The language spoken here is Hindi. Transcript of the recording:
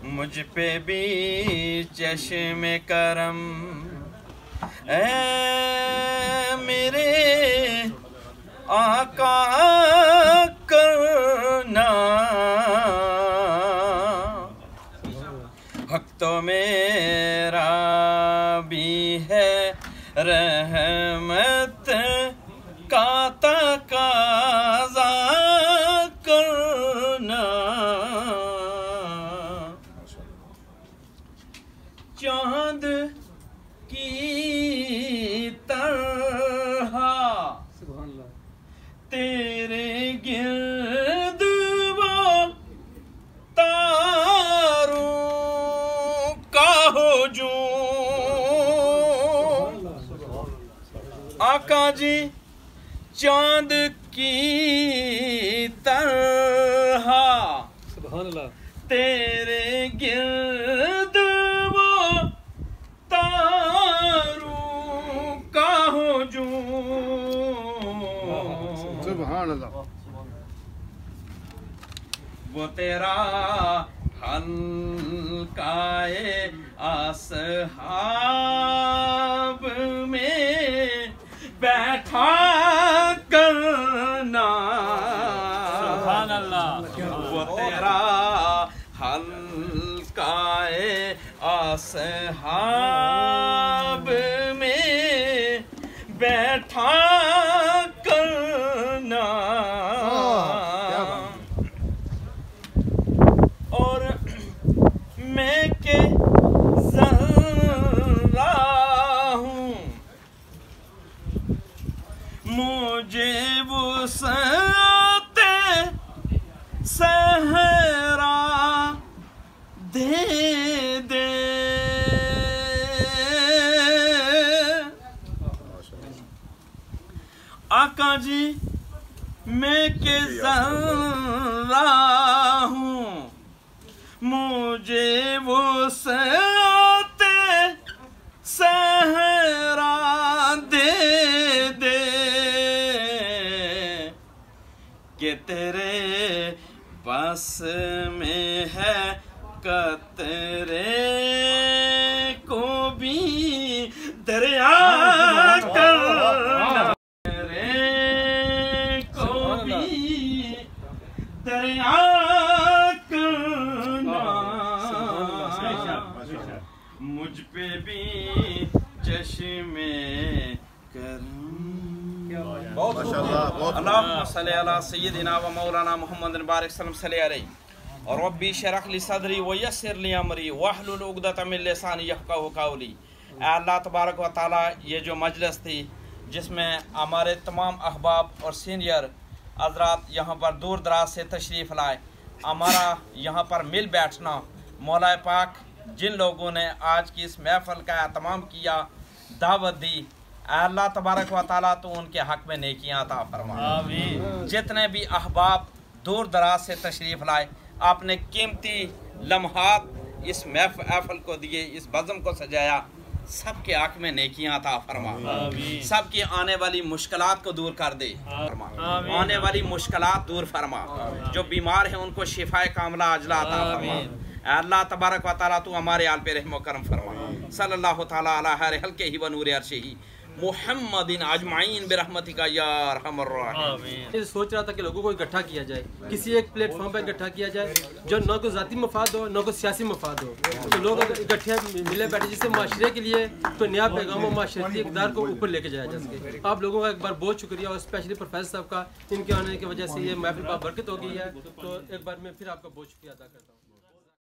मुझ पे भी चश्मे करम ऐ मेरे आका करना। हक तो मेरा भी है रहमत का तकाज़ा करना। चांद की तरह तेरे गिर्द वो तारों का हुजूम। आका जी चांद की तरह तेरे गिर्द वो तारों का हुजूम। वो तेरा हल्काए असहाब में बैठा करना। सुभान अल्लाह। वो तेरा हल्काए असहाब में बैठा करना। और मैं के ज़र्रा हूँ मुझे वुसअते सहरा दे दे। आका जी मैं के ज़र्रा हूँ मुझे वुसअते सहरा दे दे कि तेरे बस में है कतरे को भी दरिया करना। को भी दरिया करना। मुझ पे भी चश्मे करम। अल्लाहुम्मा सल्ली अला सय्यदिना व मौलाना मुहम्मद बारिक सल्लम सल्ली अलैहि और रब्बी शरह ली सदरी व यस्सिर ली अमरी वहलुल उक़दतम मिन लिसानी यफ़क़हू क़ौली। अल्लाह तबारक व तआला ये जो मजलिस थी जिसमें हमारे तमाम अहबाब और सीनियर हज़रात यहाँ पर दूर दराज से तशरीफ़ लाए, हमारा यहाँ पर मिल बैठना, मौला पाक जिन लोगों ने आज की इस महफ़िल का एहतमाम किया, दावत दी, अल्लाह तबारक व तआला तो उनके हक़ में नेकियां अता फरमा। आमीन। जितने भी अहबाब दूर दराज से तशरीफ़ लाए, आपने कीमती लम्हात इस महफ़िल को दिए, इस बज़म को सजाया, सबके हक़ में नेकियां अता फरमा। सबकी आने वाली मुश्किलात को दूर कर दे फरमा। आने वाली मुश्किलात दूर फरमा। जो बीमार हैं उनको शिफाए कामला अजला अता फरमा। अल्लाह तबारक व तआला तू हमारे आल पे रहम करम फरमा। सल्लल्लाहु तआला अला हर हल्के ही व नूर अर्शिही मुहम्मदिन अजमाइन बिरहमतिका या अरहमर राहिमीन। सोच रहा था कि लोगों को इकट्ठा किया जाए, किसी एक प्लेटफॉर्म पर इकट्ठा किया जाए जो न कोई ज़ाती मफाद हो न कोई सियासी मफाद हो, तो लोग इकट्ठे मिले बैठे जिससे माशरे के लिए कोई नया पैगाम और माशरती इक़दार को ऊपर लेके जाया जा सके। आप लोगों का एक बार बहुत शुक्रिया और स्पेशली प्रोफेसर साहब का, इनके आने की वजह से ये महफिल बरकत हो गई है, तो एक बार मैं फिर आपका बहुत शुक्रिया अदा करता हूँ।